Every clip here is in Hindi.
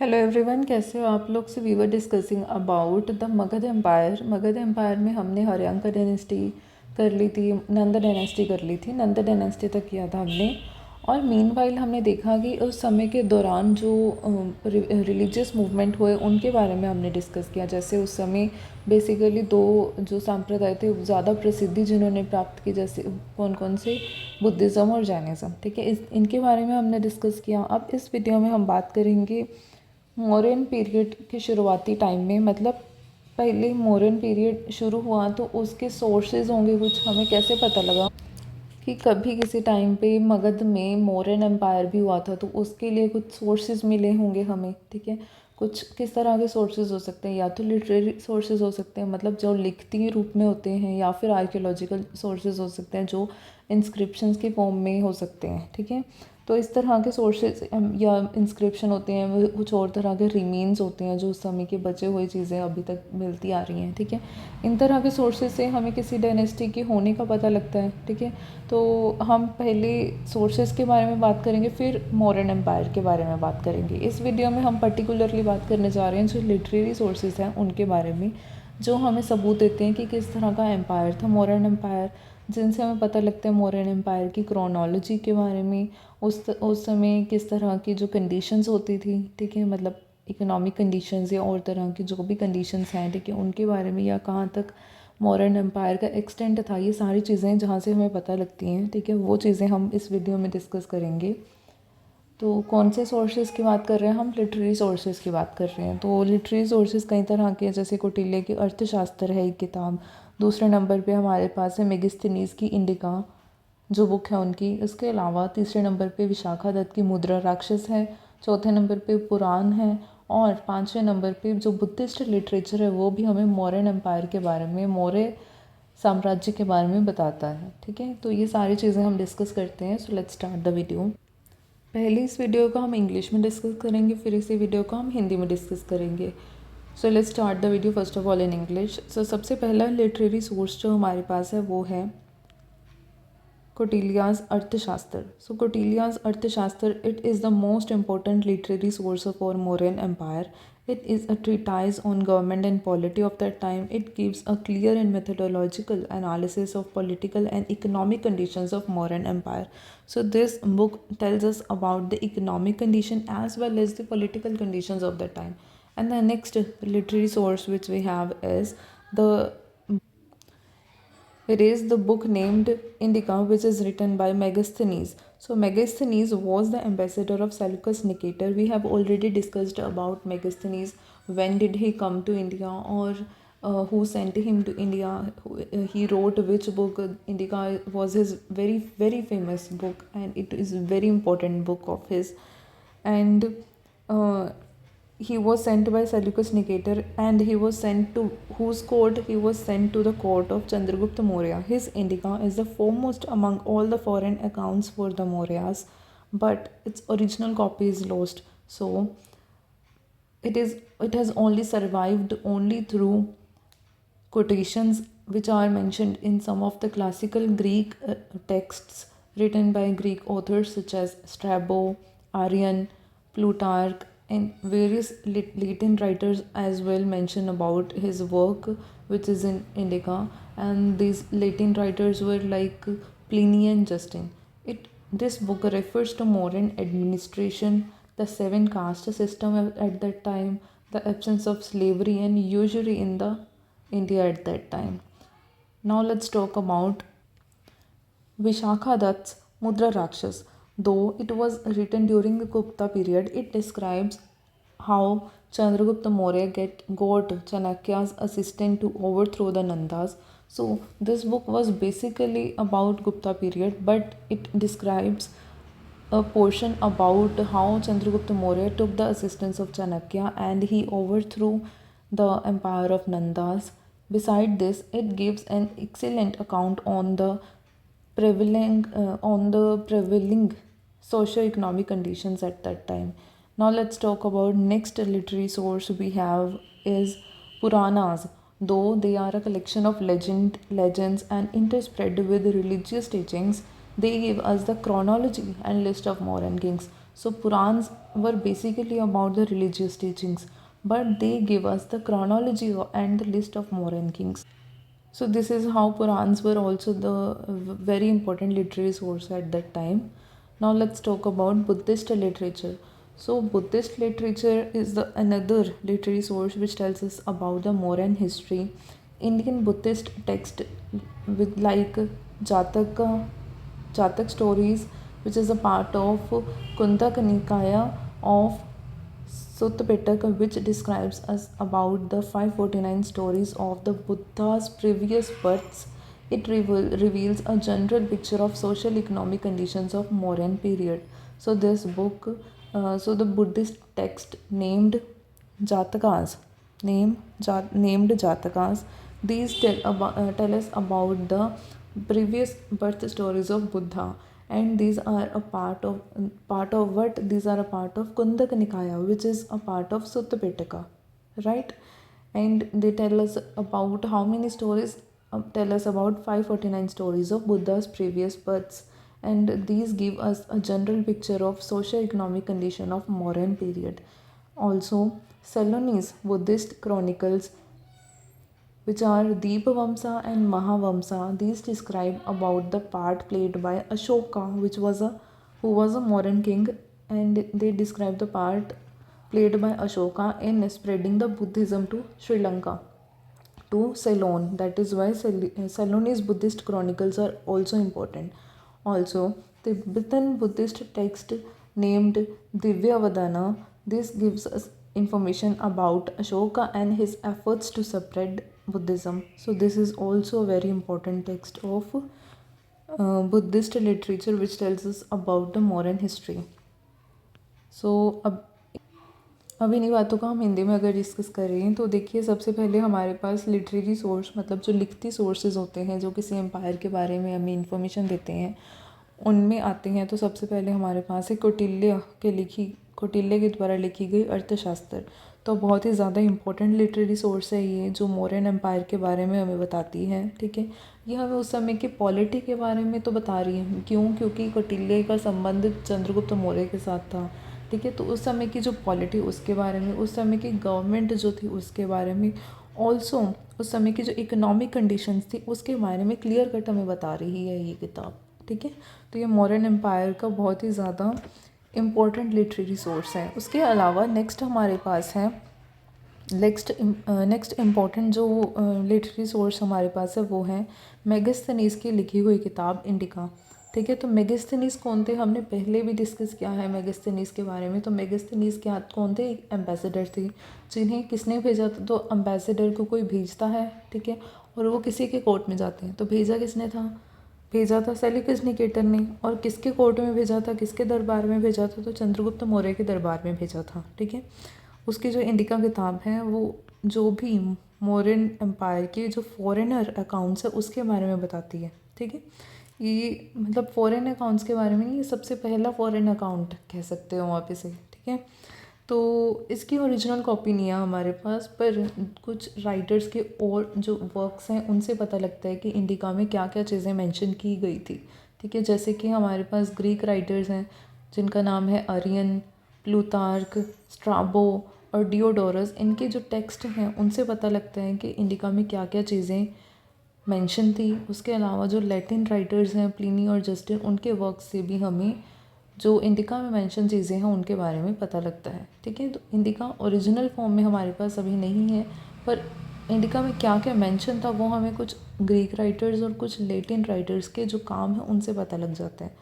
हेलो एवरीवन, कैसे हो आप लोग। So we were discussing about the Magadh empire. Magadh empire में हमने हर्यांका डायनेस्टी कर ली थी, नंद डायनेस्टी कर ली थी, नंद डायनेस्टी तक किया था हमने। और मीनवाइल हमने देखा कि उस समय के दौरान जो रिलीजियस मूवमेंट हुए उनके बारे में हमने डिस्कस किया। जैसे उस समय बेसिकली दो जो संप्रदाय थे ज़्यादा प्रसिद्धि जिन्होंने प्राप्त की, जैसे कौन कौन से, बुद्धिज़्म और जैनिज़्म। ठीक है, इनके बारे में हमने डिस्कस किया। अब इस वीडियो में हम बात करेंगे मौर्यन पीरियड के शुरुआती टाइम में, मतलब पहले मौर्यन पीरियड शुरू हुआ तो उसके सोर्सेज होंगे कुछ, हमें कैसे पता लगा कि कभी किसी टाइम पे मगध में मौर्यन एम्पायर भी हुआ था, तो उसके लिए कुछ सोर्सेज मिले होंगे हमें। ठीक है, कुछ किस तरह के सोर्सेज हो सकते हैं, या तो लिटरेरी सोर्सेज हो सकते हैं, मतलब जो लिखती रूप में होते हैं, या फिर आर्कियोलॉजिकल सोर्सेज हो सकते हैं जो इंस्क्रिप्शंस की फॉर्म में हो सकते हैं। ठीक है, तो इस तरह के सोर्सेज या इंस्क्रिप्शन होते हैं, वो कुछ और तरह के रिमेन्स होते हैं जो उस समय के बचे हुए चीज़ें अभी तक मिलती आ रही हैं। ठीक है, इन तरह के सोर्सेज से हमें किसी डायनेस्टी के होने का पता लगता है। ठीक है, तो हम पहले सोर्सेज के बारे में बात करेंगे, फिर मौर्यन एम्पायर के बारे में बात करेंगे। इस वीडियो में हम पर्टिकुलरली बात करने जा रहे हैं जो लिटरेरी सोर्सेज हैं उनके बारे में, जो हमें सबूत देते हैं कि किस तरह का एम्पायर था मौर्यन एम्पायर, जिनसे हमें पता लगता है मौर्यन एम्पायर की क्रोनोलॉजी के बारे में, उस समय किस तरह की जो कंडीशंस होती थी। ठीक है, मतलब इकोनॉमिक कंडीशंस या और तरह की जो भी कंडीशंस हैं, ठीक है, उनके बारे में, या कहाँ तक मौर्यन एम्पायर का एक्सटेंट था। ये सारी चीज़ें जहाँ से हमें पता लगती हैं, ठीक है, वो चीज़ें हम इस वीडियो में डिस्कस करेंगे। तो कौन से सोर्सेज़ की बात कर रहे हैं हम? लिटरेरी सोर्सेज़ की बात कर रहे हैं। तो लिटरेरी सोर्सेज़ कई तरह के हैं, जैसे कौटिल्य की अर्थशास्त्र है एक किताब। दूसरे नंबर पे हमारे पास है मेगिस्थनीज़ की इंडिका जो बुक है उनकी। उसके अलावा तीसरे नंबर पे विशाखादत्त की मुद्रा राक्षस है। चौथे नंबर पे पुराण है। और पाँचवें नंबर पे जो बुद्धिस्ट लिटरेचर है वो भी हमें मौर्यन एम्पायर के बारे में, मौर्य साम्राज्य के बारे में बताता है। ठीक है, तो ये सारी चीज़ें हम डिस्कस करते हैं। सो लेट्स स्टार्ट द वीडियो। पहले इस वीडियो को हम इंग्लिश में डिस्कस करेंगे, फिर इसी वीडियो को हम हिंदी में डिस्कस करेंगे। So let's start the video first of all in English. So सबसे पहला लिटरेरी सोर्स जो हमारे पास है वो है Cortelia's Arthashastra. So Cortelia's Arthashastra, it is the most important literary source of our Mauryan Empire. It is a treatise on government and polity of that time. It gives a clear and methodological analysis of political and economic conditions of Mauryan Empire. So this book tells us about the economic condition as well as the political conditions of that time. And the next literary source which we have is the it is the book named Indica, which is written by Megasthenes. So Megasthenes was the ambassador of Seleucus Nicator. We have already discussed about Megasthenes. When did he come to India, or who sent him to India? He wrote which book? Indica was his very very famous book, and it is a very important book of his. And uh, he was sent by Seleucus Nicator, and he was sent to whose court? He was sent to the court of Chandragupta Maurya. His Indica is the foremost among all the foreign accounts for the Mauryas, but its original copy is lost. So it has only survived only through quotations which are mentioned in some of the classical Greek texts written by Greek authors such as Strabo, Arrian, Plutarch, and various Latin writers as well mention about his work, which is in Indica. And these Latin writers were like Pliny and Justin. This book refers to Mauryan administration, the seven caste system at that time, the absence of slavery and usury in the India at that time. Now let's talk about Vishakha Mudra Rakshas. Though it was written during the Gupta period, it describes how Chandragupta Maurya got Chanakya's assistant to overthrow the Nandas. So this book was basically about Gupta period, but it describes a portion about how Chandragupta Maurya took the assistance of Chanakya and he overthrew the empire of Nandas. Beside this, it gives an excellent account on the prevailing socio-economic conditions at that time. Now let's talk about next literary source we have is Puranas. Though they are a collection of legends and interspread with religious teachings, they give us the chronology and list of Mauryan kings. So Purans were basically about the religious teachings, but they give us the chronology and the list of Mauryan kings. So this is how Purans were also the very important literary source at that time. Now let's talk about Buddhist literature. So Buddhist literature is the another literary source which tells us about the Mauryan history. Indian Buddhist text with like Jataka, Jatak stories, which is a part of Kundaka Nikaya of Sutta Pitaka, which describes us about the 549 stories of the Buddha's previous births. It reveals a general picture of social economic conditions of Mauryan period. So this book, so the Buddhist text Jatakas, named Jatakas. These tell us about the previous birth stories of Buddha, and these are a part of what these are a part of Kundaka Nikaya, which is a part of Sutta Pitaka, right? And they tell us about how many stories, tell us about 549 stories of Buddha's previous births, and these give us a general picture of socio-economic condition of Mauryan period. Also, Ceylonese Buddhist chronicles, which are Deepavamsa and Mahavamsa. These describe about the part played by Ashoka, who was a Mauryan king, and they describe the part played by Ashoka in spreading the Buddhism to Sri Lanka, to Ceylon. That is why Ceylonese Buddhist chronicles are also important. Also, the Tibetan Buddhist text named Divyavadana. This gives us information about Ashoka and his efforts to spread Buddhism. So this is also a very important text of Buddhist literature which tells us about the Mauryan history. So अब इन्हीं बातों का हम हिंदी में अगर डिस्कस करें तो देखिए, सबसे पहले हमारे पास लिटरेरी सोर्स मतलब जो लिखती सोर्सेज होते हैं जो किसी एम्पायर के बारे में हमें इंफॉर्मेशन देते हैं उनमें आते हैं। तो सबसे पहले हमारे पास है कौटिल्य के द्वारा लिखी गई अर्थशास्त्र। तो बहुत ही ज़्यादा इम्पोर्टेंट लिटरेरी सोर्स है ये, जो मौर्यन एम्पायर के बारे में हमें बताती है। ठीक है, ये हमें उस समय की पॉलिटी के बारे में तो बता रही है। क्यों? क्योंकि कौटिल्य का संबंध चंद्रगुप्त मौर्य के साथ था। ठीक है, तो उस समय की जो पॉलिटी उसके बारे में, उस समय की गवर्नमेंट जो थी उसके बारे में, ऑल्सो उस समय की जो इकोनॉमिक कंडीशंस थी उसके बारे में क्लियर कट हमें बता रही है ये किताब। ठीक है, तो ये मौर्यन एम्पायर का बहुत ही ज़्यादा इम्पोर्टेंट लिटरेरी सोर्स है। उसके अलावा नेक्स्ट हमारे पास है नेक्स्ट इम्पॉर्टेंट जो लिटरेरी सोर्स हमारे पास है वो है मेगास्थनीज की लिखी हुई किताब इंडिका। ठीक है, तो मेगास्थनीज कौन थे? हमने पहले भी डिस्कस किया है मेगास्थनीज के बारे में। तो मेगास्थनीज क्या कौन थे? एक एम्बेसडर थे जिन्हें किसने भेजा था? तो एम्बेसडर को कोई भेजता है, ठीक है, और वो किसी के कोर्ट में जाते हैं। तो भेजा किसने था? भेजा था सेल्यूकस निकेटर ने। और किसके कोर्ट में भेजा था? किसके दरबार में भेजा था? तो चंद्रगुप्त मौर्य के दरबार में भेजा था। ठीक है, उसकी जो इंडिका किताब है वो जो भी मौर्यन एम्पायर के जो फॉरेनर अकाउंट्स है उसके बारे में बताती है। ठीक है, ये मतलब फॉरेन अकाउंट्स के बारे में नहीं, ये सबसे पहला फॉरेन अकाउंट कह सकते हो आप इसे। ठीक है, तो इसकी ओरिजिनल कॉपी नहीं है हमारे पास, पर कुछ राइटर्स के और जो वर्क्स हैं उनसे पता लगता है कि इंडिका में क्या क्या चीज़ें मेंशन की गई थी। ठीक है, जैसे कि हमारे पास ग्रीक राइटर्स हैं जिनका नाम है अरियन, प्लूतार्क, स्ट्राबो और डियोडोरस। इनके जो टेक्स्ट हैं उनसे पता लगता है कि इंडिका में क्या क्या चीज़ें मेंशन थी। उसके अलावा जो लैटिन राइटर्स हैं प्लिनी और जस्टिन, उनके वर्क से भी हमें जो इंडिका में मेंशन चीज़ें हैं उनके बारे में पता लगता है। ठीक है, तो इंडिका ओरिजिनल फॉर्म में हमारे पास अभी नहीं है, पर इंडिका में क्या क्या मेंशन था वो हमें कुछ ग्रीक राइटर्स और कुछ लैटिन राइटर्स के जो काम है उनसे पता लग जाता है।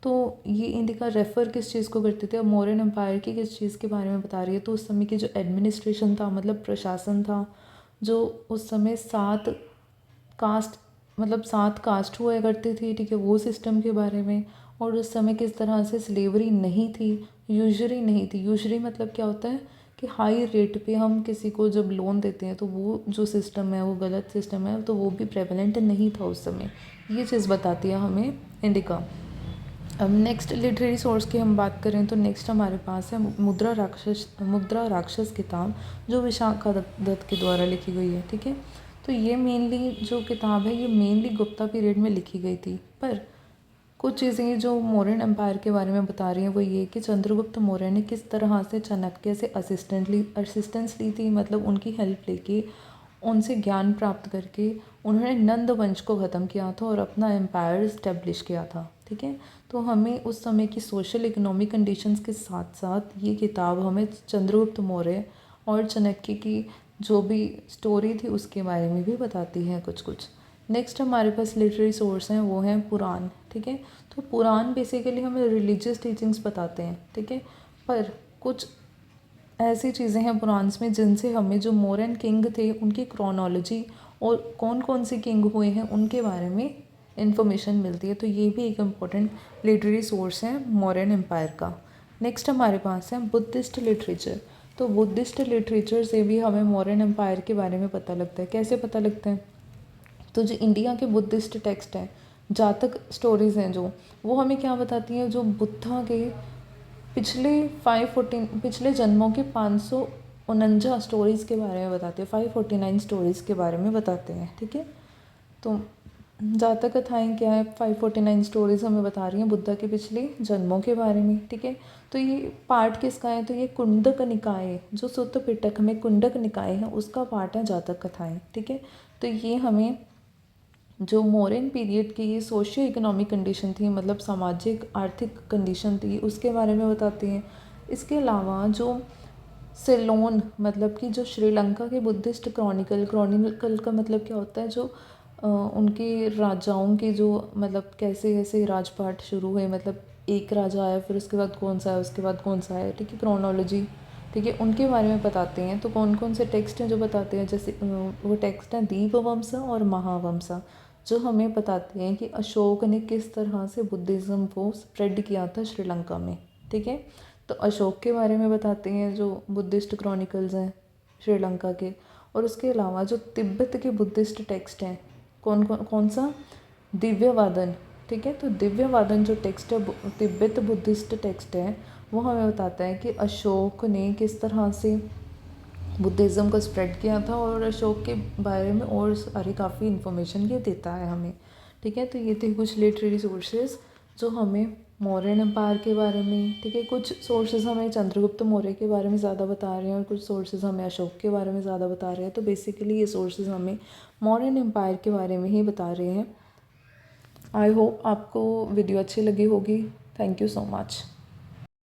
तो ये इंडिका रेफ़र किस चीज़ को करते थे? अब मौर्यन एम्पायर की किस चीज़ के बारे में बता रही है? तो उस समय की जो एडमिनिस्ट्रेशन था, मतलब प्रशासन था, जो उस समय 7 कास्ट हुआ करती थी। ठीक है, वो सिस्टम के बारे में। और उस समय किस तरह से स्लेवरी नहीं थी, यूजरी नहीं थी। यूजरी मतलब क्या होता है कि हाई रेट पे हम किसी को जब लोन देते हैं तो वो जो सिस्टम है वो गलत सिस्टम है, तो वो भी प्रेवलेंट नहीं था उस समय। ये चीज़ बताती है हमें इंडिका। अब नेक्स्ट लिटरेरी सोर्स की हम बात करें तो नेक्स्ट हमारे पास है मुद्रा राक्षस किताब, जो विशाखा दत्त के द्वारा लिखी गई है। ठीक है, तो ये मेनली जो किताब है ये मेनली गुप्ता पीरियड में लिखी गई थी, पर कुछ चीज़ें जो मौर्यन एम्पायर के बारे में बता रही हैं वो ये कि चंद्रगुप्त मौर्य ने किस तरह से चाणक्य से असिस्टेंस ली थी, मतलब उनकी हेल्प लेके उनसे ज्ञान प्राप्त करके उन्होंने नंद वंश को ख़त्म किया था और अपना एम्पायर इस्टेब्लिश किया था। ठीक है, तो हमें उस समय की सोशल इकोनॉमिक कंडीशंस के साथ साथ ये किताब हमें चंद्रगुप्त मौर्य और चाणक्य की जो भी स्टोरी थी उसके बारे में भी बताती है कुछ कुछ। नेक्स्ट हमारे पास लिटरेरी सोर्स हैं, वो हैं पुराण। ठीक है, तो पुराण बेसिकली हमें रिलीजियस टीचिंग्स बताते हैं। ठीक है, पर कुछ ऐसी चीज़ें हैं पुराण्स में जिनसे हमें जो मौर्यन किंग थे उनकी क्रोनोलॉजी और कौन कौन से किंग हुए हैं उनके बारे में इंफॉर्मेशन मिलती है। तो ये भी एक इम्पॉर्टेंट लिटरेरी सोर्स है मौर्यन एम्पायर का। नेक्स्ट हमारे पास है बुद्धिस्ट लिटरेचर। तो बुद्धिस्ट लिटरेचर से भी हमें मौर्यन एम्पायर के बारे में पता लगता है। कैसे पता लगता है? तो जो इंडिया के बुद्धिस्ट टेक्स्ट हैं, जातक स्टोरीज़ हैं जो, वो हमें क्या बताती हैं, जो बुद्धा के पिछले जन्मों के 549 स्टोरीज़ के बारे में बताते हैं, 549 स्टोरीज़ के बारे में बताते हैं। ठीक है, तो जातक कथाएँ क्या है, 549 स्टोरीज़ हमें बता रही हैं बुद्धा के पिछले जन्मों के बारे में। ठीक है, तो ये पार्ट किसका है? तो ये कुंडक निकाय, जो सुत्त पिटक में कुंडक निकाय है उसका पार्ट है जातक कथाएँ। ठीक है, तो ये हमें जो मौर्यन पीरियड की ये सोशियो इकोनॉमिक कंडीशन थी, मतलब सामाजिक आर्थिक कंडीशन थी, उसके बारे में बताती हैं। इसके अलावा जो सिलोन, मतलब कि जो श्रीलंका के बुद्धिस्ट क्रॉनिकल का मतलब क्या होता है, जो उनके राजाओं के जो, मतलब कैसे कैसे राजपाट शुरू हुए, मतलब एक राजा आया फिर उसके बाद कौन सा आया, उसके बाद कौन सा आया। ठीक है, क्रोनोलॉजी। ठीक है, उनके बारे में बताते हैं। तो कौन कौन से टेक्स्ट हैं जो बताते हैं, जैसे वो टेक्स्ट हैं दीपवंसा और महावंसा, जो हमें बताते हैं कि अशोक ने किस तरह से बुद्धिज़्म को स्प्रेड किया था श्रीलंका में। ठीक है, तो अशोक के बारे में बताते हैं जो बुद्धिस्ट क्रॉनिकल्स हैं श्रीलंका के। और उसके अलावा जो तिब्बत के बुद्धिस्ट टेक्स्ट हैं, कौन सा? दिव्यवादन। ठीक है, तो दिव्यवादन जो टेक्स्ट है, तिब्बत बुद्धिस्ट टेक्स्ट है, वो हमें बताता है कि अशोक ने किस तरह से बुद्धिज़्म को स्प्रेड किया था, और अशोक के बारे में और सारी काफ़ी इन्फॉर्मेशन ये देता है हमें। ठीक है, तो ये थे कुछ लिटरेरी सोर्सेज जो हमें मौर्यन एम्पायर के बारे में, ठीक है, कुछ सोर्सेज हमें चंद्रगुप्त मौर्य के बारे में ज़्यादा बता रहे हैं और कुछ सोर्सेज हमें अशोक के बारे में ज़्यादा बता रहे हैं। तो बेसिकली ये सोर्सेज हमें मौर्यन एम्पायर के बारे में ही बता रहे हैं। आई होप आपको वीडियो अच्छी लगी होगी। Thank you so much.